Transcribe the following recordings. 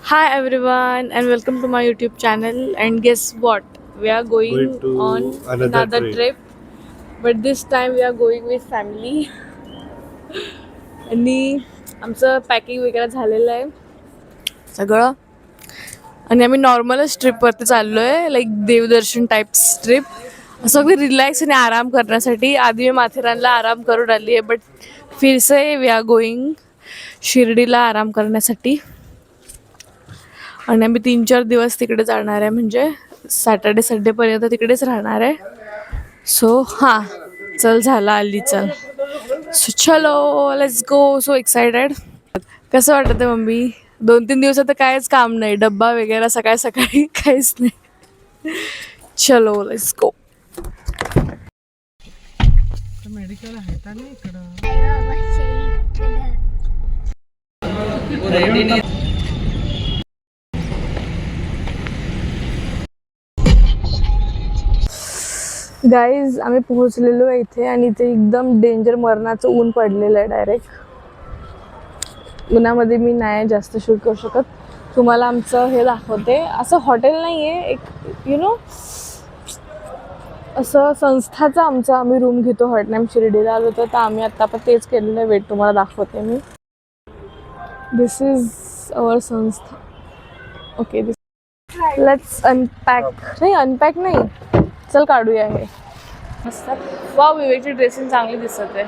Hi everyone and welcome to my YouTube channel, and guess what? We are going Going to on another another trip. trip, but this time we are going with family. आणि आमचं packing वगैरे झालेलं आहे सगळं. आणि आम्ही नॉर्मलच ट्रिपवरती चाललो आहे, लाईक देवदर्शन टाईप्स ट्रिप. असं अगदी रिलॅक्स आणि आराम करण्यासाठी. आधी मी माथेरानला आराम करून आली आहे, बट फिरसे वी आर गोईंग शिर्डीला आराम करण्यासाठी. आणि आम्ही 3-4 दिवस तिकडे जाणार आहे, म्हणजे सॅटर्डे संडेपर्यंत तिकडेच राहणार आहे. सो हां, चल झाला आली चल. सो चलो लेट्स गो. So excited. कसं वाटतं मम्मी? 2-3 दिवसात तर काहीच काम नाही, डब्बा वगैरे सकाळी सकाळी काहीच नाही. चलो लेट्स गो. मेडिकल आहे का नाही इकडं? गाईज आम्ही पोहोचलेलो आहे इथे, आणि इथे एकदम डेंजर मरणाचं ऊन पडलेलं आहे डायरेक्ट. उन्हामध्ये मी नाही जास्त शूट करू शकत. तुम्हाला आमचं हे दाखवते. असं हॉटेल नाही आहे, एक असं संस्थाचं आमचं आम्ही रूम घेतो. हॉटनाम शिर्डीला आलो तर आम्ही आत्ता पण तेच केलेलं आहे. वेट तुम्हाला दाखवते मी. दिस इज अवर संस्था. Okay, let's unpack. नाही अनपॅक नाही, चल काढूया हे. मस्त. वा, विवेकची ड्रेसिंग चांगली दिसत आहे.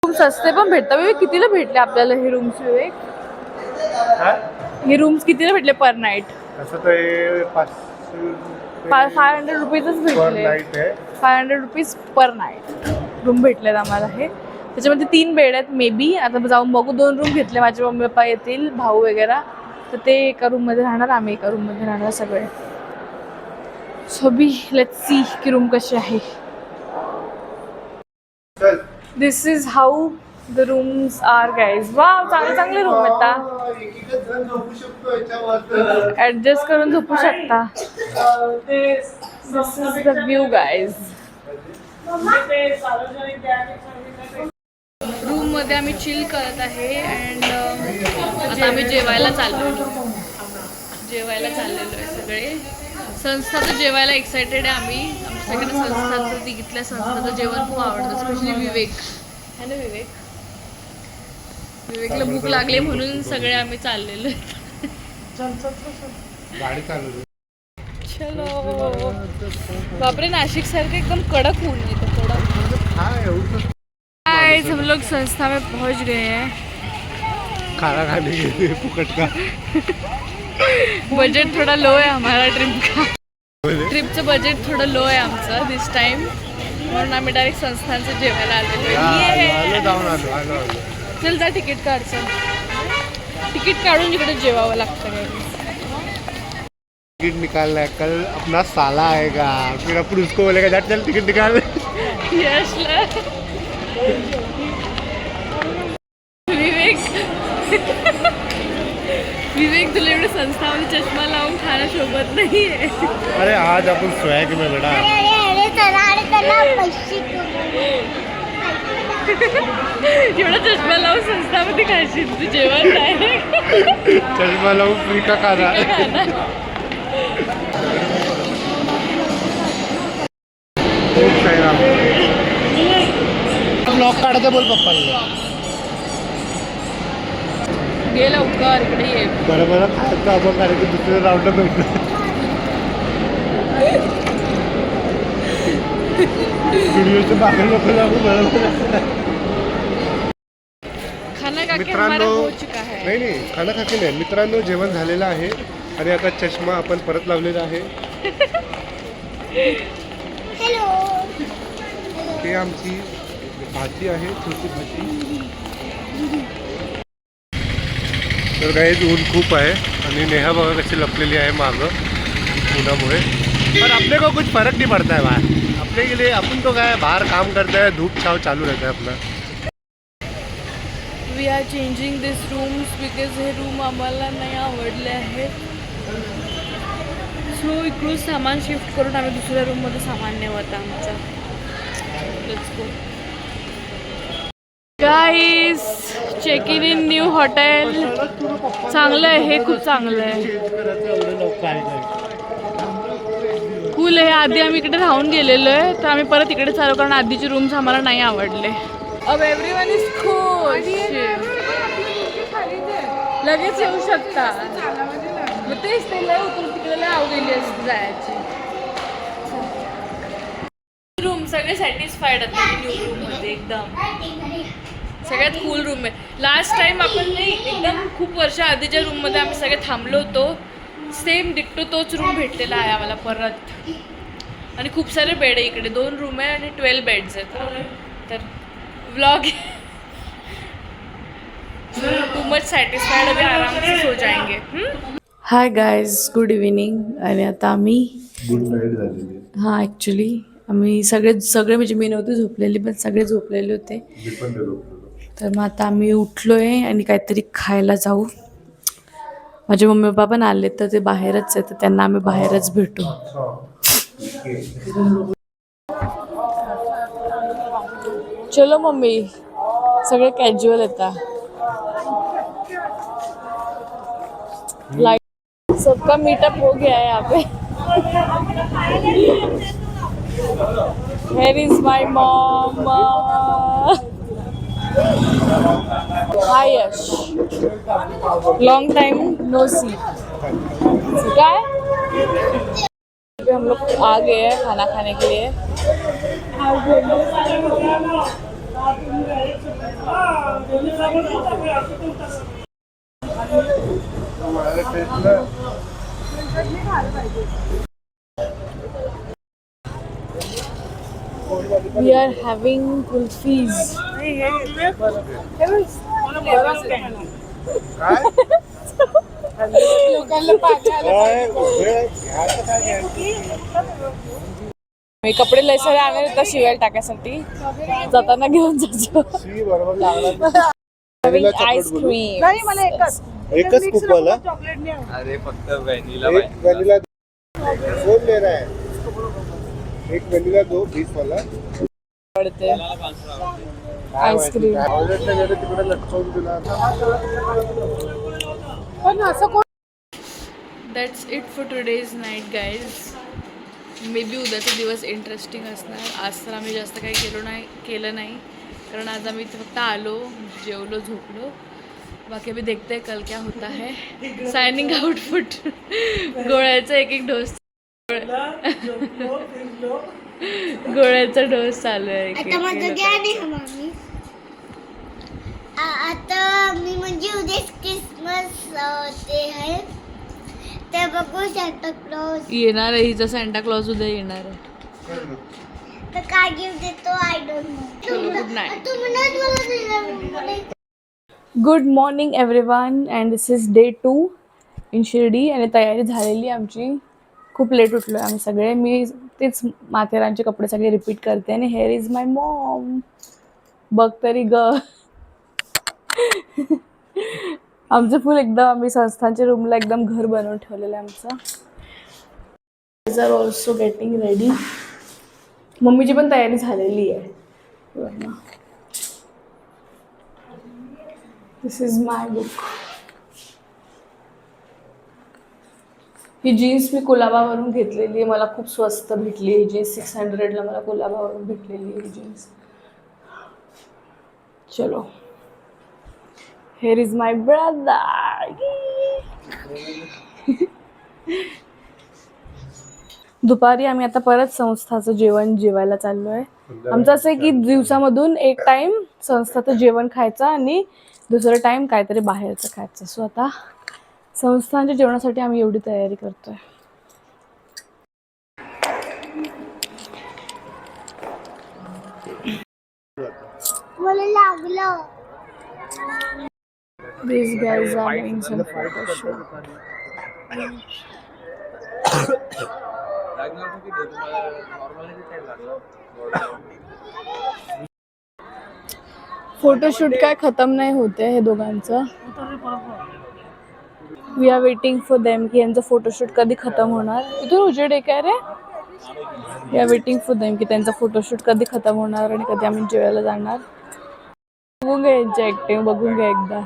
रूम सस्ते पण भेटतात. विवेक कितीला भेटले आपल्याला हे रूम्स? विवेक, हे रूम्स कितीला भेटले पर नाईट? असं ते 500 रुपीजच भेटले. नाईट आहे. 500 रुपीज पर नाईट रूम भेटलेत आम्हाला. हे त्याच्यामध्ये 3 बेड आहेत मे बी. आता जाऊन बघू. 2 रूम घेतले. माझे मम्मी पप्पा येतील, भाऊ वगैरे, तर ते एका रूममध्ये राहणार, आम्ही एका रूममध्ये राहणार सगळे. सो बी लेट्स सी की रूम कशी आहे. This is how the rooms are guys. वा, चांगले चांगले रूम आहेत. ऍडजस्ट करून झोपू शकता. This is the view guys. Room मध्ये आम्ही चिल करत आहे. अँड आता आम्ही जेवायला चाललेलो आहे सगळे. संस्थाचं जेवायला एक्सायटेड आहे आम्ही. आमच्या सगळ्यांना संस्थाचं, तिघितल्या संस्थाचं जेवण खूप आवडतं. स्पेशली विवेक है ना. विवेकला भूक लागली म्हणून सगळे आम्ही चाललेलो आहे. गाडी चालू. चलो. बापरे, नाशिक सारखं एकदम कडक ऊन येतं. कडक. गाइस, हम लोग संस्था में पहुंच गए हैं. खाना खाने के लिए फुकट का. बजट थोड़ा लो है हमारा ट्रिप का. ट्रिपचं बजेट थोडं लो आहे आमचं दिस टाइम, म्हणून आम्ही डायरेक्ट संस्थांचं जेवायला आलेलो. चल जा, तिकीट काढ. चल, तिकीट काढून इकडे जेवावं लागतं. टिकट निकालना है. कल अपना साला आएगा, फिर अपन उसको बोलेगा जा चल टिकट निकाल. यशला विवेक तुला एवढं संस्थामध्ये चष्मा लावून खाणं शोभत नाही आहे. अरे आज आपण स्वॅग में बेटा. एवढा चष्मा लावून संस्थामध्ये खायची तू जेवण नाही. चष्मा लावून फ्री का खाना. ब्लॉग काढायचं बोल पप्पाला. गेला उकार इकडे ये. बरं खायचं आपण काढायचं दुसरं राऊंड भेटलं. व्हिडिओचं बाहेर लोक जाऊ. बरोबर खाना खा के मित्रांनो, हमारा हो चुका है. नाही खाना खाके नाही. मित्रांनो, जेवण झालेलं आहे आणि आता चष्मा आपण परत लावलेला आहे. ते आमची भाजी आहे, छोटी भाजी. तर गाईज ऊन खूप आहे आणि नेहा बघा कशी लपलेली आहे मागं उन्हामुळे. पर अपने को कुछ फर्क नहीं पड़ता है बाहर. अपने के लिए अपन तो काय बाहर काम करते हैं, धूप छाव चालू रहता है अपना. We are changing this rooms because हे रूम आम्हाला नाही आवडले आहे. सो इकडून सामान शिफ्ट करून आम्ही दुसऱ्या रूममध्ये सामान नेऊ आता आमचं. Let's go. Guys check in new hotel. चांगलं आहे हे, खूप चांगलं आहे. कूल आहे. आधी आम्ही इकडे राहून गेलेलो आहे तर आम्ही परत इकडे चालू कारण आधीचे रूम्स आम्हाला नाही आवडले. अब एव्हरीवन इज खुश. लगेच येऊ शकता. मग तेच ते लय उतरून तिकडे लय आवडली असते जायची. रूम सगळे सॅटिस्फाईड आहेत न्यू रूम मध्ये. एकदम सगळ्यात कूल रूम आहे. लास्ट टाइम आपण नाही एकदम खूप वर्ष आधीच्या रूम मध्ये आम्ही सगळे थांबलो होतो. सेम डिक्टो तोच रूम भेटलेला आहे आम्हाला परत. आणि खूप सारे बेड आहे इकडे. 2 रूम आहे आणि 12 बेड्स आहेत. तर व्लॉग टू मच सॅटिस्फाईड अभी आराम से सो जाएंगे. Hi guys, good evening. आणि आता आम्ही गुड नाईट झालेली. हां ॲक्च्युली आम्ही सगळे म्हणजे मी नव्हते झोपलेली पण सगळे झोपलेले होते. तर मग आता आम्ही उठलो आहे आणि काहीतरी खायला जाऊ. माझे मम्मी पप्पा पण आले तर ते बाहेरच आहे तर त्यांना आम्ही बाहेरच भेटू. चलो मम्मी, सगळे कॅज्युअल येतात. लाइट सबका मीटअप हो गया है यहाँ पे. Here is my mom. Hi Yash. Long time no see. क्या है? अभी हम लोग आ गए हैं खाना खाने के लिए. We are having kulfis. मी कपडे लय सारे आणले होते शिवायला टाकायसाठी. जाताना घेऊन जायचो. आईस्क्रीम नाही मला एकच स्कूप वाला. अरे फक्त व्हॅनिला. कौन ले रहा है? एक वेनिला दो 20 वाला पड़ते आईस्क्रीम. तिकडे लटकवून दिला. That's it for today's night guys. May be उद्याचा दिवस इंटरेस्टिंग असणार. आज तर आम्ही जास्त काही केलं नाही कारण आज आम्ही फक्त आलो, जेवलो, झोपलो. बाकी अभी देखते हैं कल क्या होता है. साइनिंग आउट फॉर गोळ्याचा एक डोस. गोळ्याचा डोस चालू आहे. आता मी म्हणजे उद्या क्रिसमस ते आहे ते बघू. सॅन्टा क्लॉज येणार आहे. हिचा सॅन्टा क्लॉज उद्या येणार आहे. तर काय गिफ्ट देतो I don't know. Good night. तुम्ही good morning everyone and this is day 2 in Shirdi. आणि तयारी झालेली आमची. खूप लेट उठलो आहे आम्ही सगळे. मी तेच माथेरानचे कपडे सगळे रिपीट करते. आणि हेअर इज माय मॉम. बघ तरी ग. आमचं फुल एकदम आम्ही संस्थांच्या रूमला एकदम घर बनवून ठेवलेलं आहे आमचं. These are also getting ready. मम्मीची पण तयारी झालेली आहे. This is my book. ही जीन्स मी कुलाबावरून घेतलेली आहे. मला खूप स्वस्त भेटली ही जीन्स. 600ला मला कुलाबावरून भेटलेली ही जीन्स. चलो, here is my brother. दुपारी आम्ही आता परत संस्थाचं जेवण जेवायला चाललो आहे. आमचं असं आहे की दिवसामधून एक टाइम संस्थाचं जेवण खायचं आणि दुसरं टाइम काहीतरी बाहेरचं खायचं. सो आता संस्थांच्या जेवणासाठी आम्ही एवढी तयारी करतोय. मला लागलं. These guys are doing some photo shoot. Photoshoot काय खतम नाही होते हे दोघांचं. We are waiting for them की यांचं फोटोशूट कधी खतम होणार. इथून उजेड आहे काय रे. We are waiting for them की त्यांचा फोटोशूट कधी खतम होणार आणि कधी आम्ही जेवायला जाणार. बघून घ्या यांची ऍक्टिंग, बघून घ्या एकदा.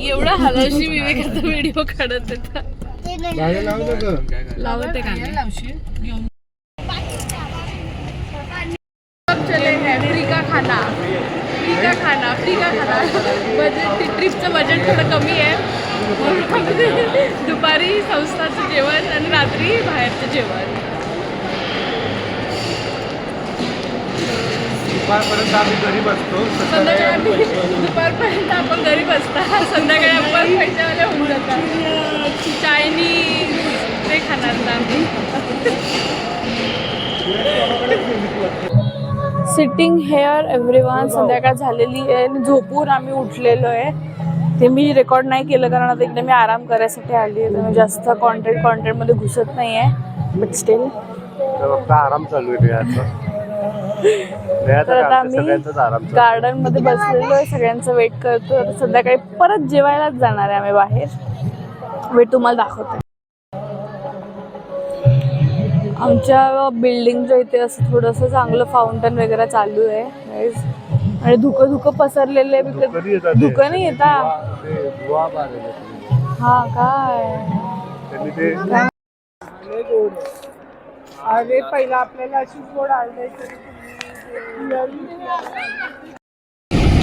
एवढा हलावशी विवेकाचा व्हिडिओ काढत होता. लावते का चले हैं फ्री का खाना, फ्री का खाना, फ्री का खाना. बजेट, ट्रिपचं बजेट थोडं कमी आहे. दुपारी संस्थाचं जेवण आणि रात्री बाहेरचं जेवण. दुपारपर्यंत आम्ही घरी बसतो. संध्याकाळी दुपारपर्यंत आपण घरी बसता, संध्याकाळी आपण पैशावाले होऊन जातात. चायनीज ते खाणार ना आम्ही. Sitting hair everyone. संध्याकाळ झालेली आहे आणि झोपून आम्ही उठलेलो आहे. ते मी रेकॉर्ड नाही केलं कारण आता एकदा मी आराम करायसाठी आली आहे. तर जास्त कॉन्टेंटमध्ये घुसत नाही आहे. बट स्टील फक्त आराम चालू आहे याचा. तर आता आम्ही गार्डन मध्ये बसलेलो आहे, सगळ्यांचं वेट करतो. संध्याकाळी परत जेवायलाच जाणार आहे आम्ही बाहेर. वेट तुम्हाला दाखवते. आमच्या बिल्डिंगच्या इथे असं थोडंसं चांगलं फाउंटन वगैरे चालू आहे आणि धुकं पसरलेलं आहे. धुकं नाही येता. हा काय अरे पहिला आपल्याला अशी गोड आले.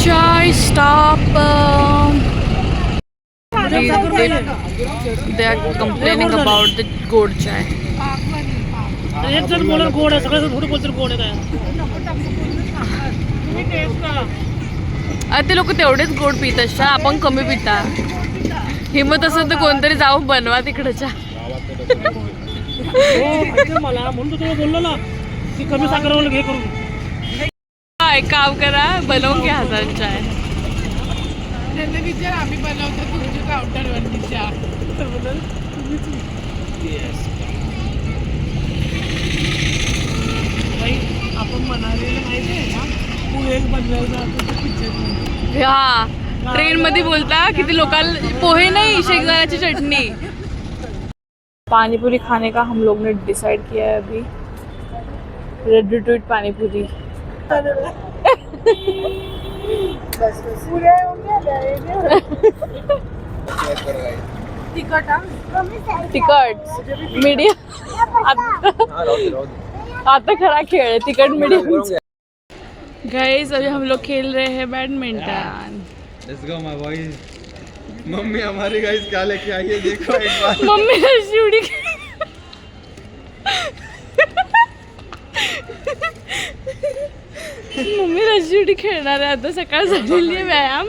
चाय stop. They are complaining about the गोड चाय. एक जण बोलत गोड आहे, सगळं थोडं बोलतो गोड आहे काय. ते लोक तेवढेच गोड पित असतात, आपण कमी पिता. हिंमत असेल तर कोणतरी जाऊन बनवा तिकडच्या. मला म्हणून तुला बोललो ना की कमी साखर घे करून. एक काम करा, बनवून घ्या हजार चाय. त्यांना विचार आम्ही बनवतो तुमच्या काउंटरवर विचार. आपण म्हणालेलं माहिती आहे ना, पोहे बनवायचा. हा ट्रेन मध्ये बोलता किती लोकांना पोहे नाही, शेंगदाण्याची चटणी. पानीपुरी खाने का हम लोग ने डिसाइड किया है अभी. Ready to eat panipuri. तिखट मीडियम. आता खरा खेळ है तिखट मीडियम. गाइस अभी हम लोग खेल रहे हैं badminton. Let's go my boys. Mummy हमारी गाइस क्या लेके आई है देखो एक बार. मम्मी ने शिवड़ी मम्मी रशी उडी खेळणार आहे आता. सकाळ झालेली आहे व्यायाम.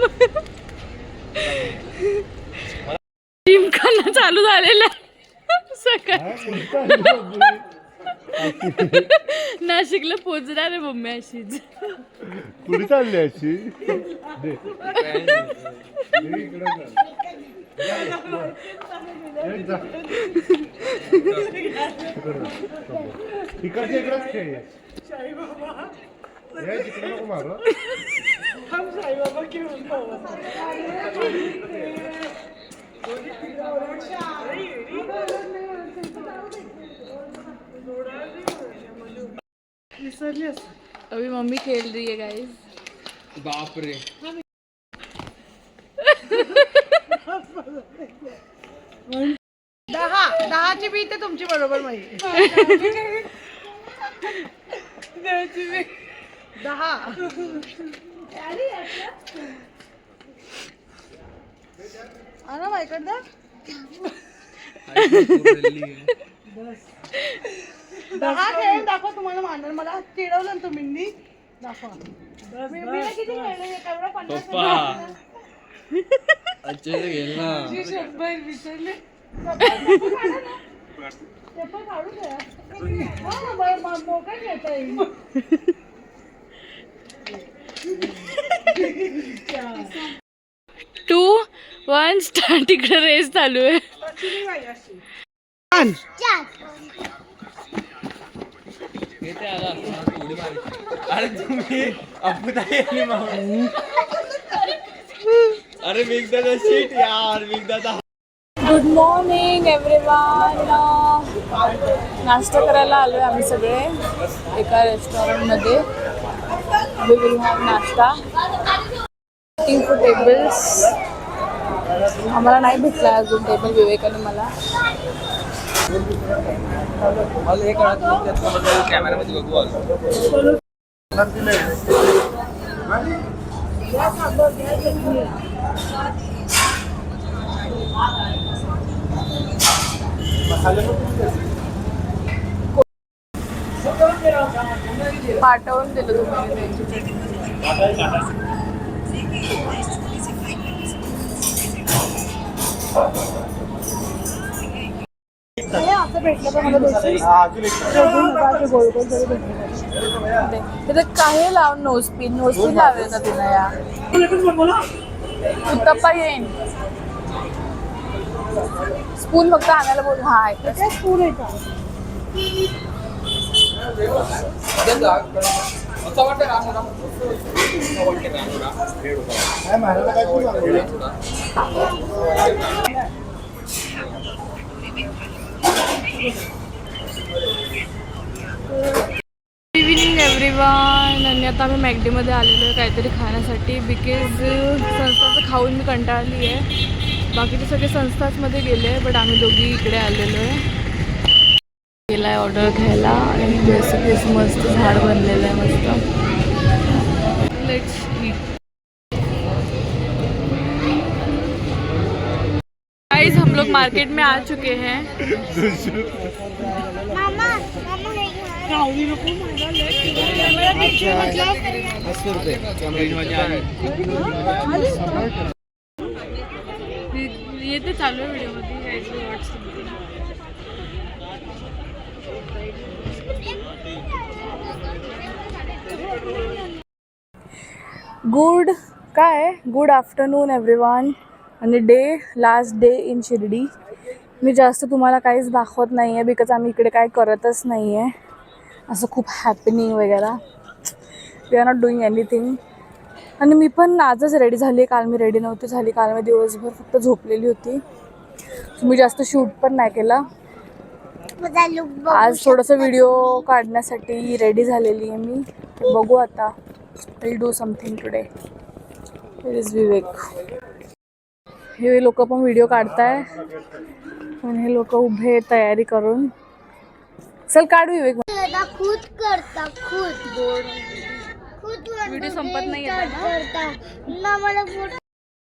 जिमखाना चालू झालेला आहे सकाळ. नाशिकला पोचणार आहे मम्मी अशीच. पुढे चालली अशी. तिकडच्या इकडेच खेळ. तिकडे नको मागं. अभी मम्मी खेल रही है गाइस. बाप रे. दहाची बी ते तुमची बरोबर माहिती. 10. आणा बायकडं 10 खेळ दाखव. तुम्हाला मानणार मला चिडवलं ना तुम्ही. दाखवा किती खेळले. केवढं 50 अच्छे से खेलना. 100 विसरले. मोका घेता येईल. 2, 1 स्टार्ट. इकडे रेस चालू आहे. अरे तुम्ही अपुताई आणि मामा. अरे मेघदादा शीट यार. मेघदादा गुड मॉर्निंग एव्हरीवन. नाश्ता करायला आलो आहे आम्ही सगळे एका रेस्टॉरंटमध्ये. वी विल हॅव नाश्ता. Waiting for tables. आम्हाला नाही भेटला अजून टेबल विवेकाने मला. कॅमेरामध्ये बघू आलो. पाठवून दिलं तुम्ही. असं भेटलं तर मला गोल गोल जरी भेटलं. तिथे काही लावून नोजपिन लावेल का तिला या उत्तप्पा येईन. स्पून फक्त आणायला बोल. हा स्पून आहे का? Evening everyone. आणि आता आम्ही मॅगडीमध्ये आलेलो आहे काहीतरी खाण्यासाठी. बिकॉज संस्थाचं खाऊन मी कंटाळली आहे. बाकीचे सगळे संस्थाचमध्ये गेले आहे बट आम्ही दोघी इकडे आलेलो आहे. गेला आहे ऑर्डर घ्यायला आणि बेसिक मस्त झाड बनलेलं आहे मस्त. Let's eat. गाइस हम लोग मार्केट में आ चुके हैं. मामा मामा हे घ्या. राहुली नको मला ये ते चालू आहे व्हिडिओमध्ये. Good afternoon everyone. आणि लास्ट डे इन शिर्डी. मी जास्त तुम्हाला काहीच दाखवत नाही आहे बिकॉज आम्ही इकडे काय करतच नाही आहे असं खूप हॅपनिंग वगैरे. We are not doing anything. आणि मी पण आजच रेडी झाली आहे. काल मी रेडी नव्हती झाली. काल मी दिवसभर फक्त झोपलेली होती. मी जास्त शूट पण नाही केला. माझा लुक बघू. आज थोडंसं व्हिडिओ काढण्यासाठी रेडी झालेली आहे मी. बघू आता. Will do something today. It is Vivek. हे लोक पण व्हिडिओ काढताय पण हे लोक उभे तयारी करून. चल काढ विवेक. खुद करता खुद व्हिडिओ संपत नाही करता ना मला फोटो.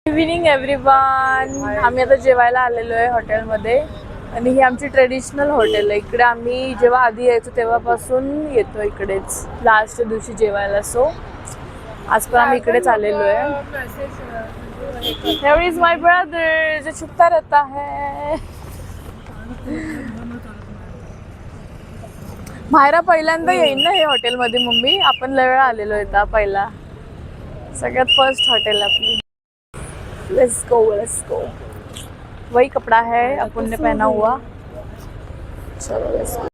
Evening everyone. आम्ही आता जेवायला आलेलो आहे हॉटेलमध्ये. आणि ही आमची ट्रेडिशनल हॉटेल आहे. इकडे आम्ही जेव्हा आधी यायचो तेव्हापासून येतो इकडेच लास्ट दिवशी जेवायला. सो आज पण आम्ही इकडेच आलेलो आहे. Here is my brother जो छुपता रहता है. मायरा पहिल्यांदा येईन ना हे हॉटेलमध्ये मम्मी. आपण लय वेळा आलेलो आहे पहिला. सगळ्यात फर्स्ट हॉटेल आपली. Let's go. वही कपड़ा है अपन ने पहना हुआ. चलो लेट्स गो.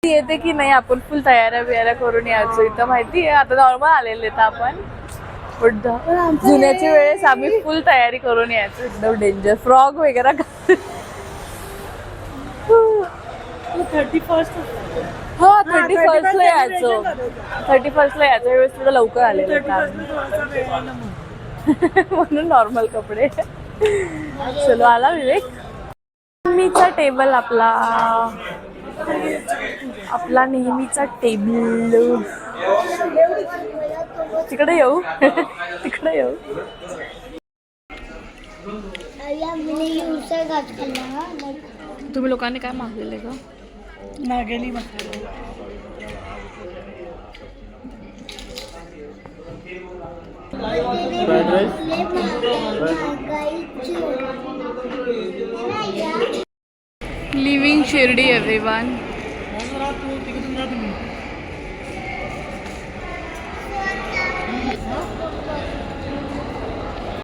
येते की नाही आपण फुल तयाऱ्या करून यायचो इथं माहिती आहे. आता नॉर्मल आलेले तर आपण जुन्याच्या वेळेस आम्ही फुल तयारी करून यायचो एकदम डेंजर. फ्रॉग वगैरे 31st. हा 31st ला यायचो. 31st ला यायचो. वेळेस थोडं लवकर आलेलं म्हणून नॉर्मल कपडे. चलो आला विवेक. नेहमीचा टेबल आपला नेहमीचा टेबल. तिकडे येऊ. तुम्ही लोकांनी काय मागलेलं का? नागेली लिव्हिंग शिर्डी एव्हरीवन.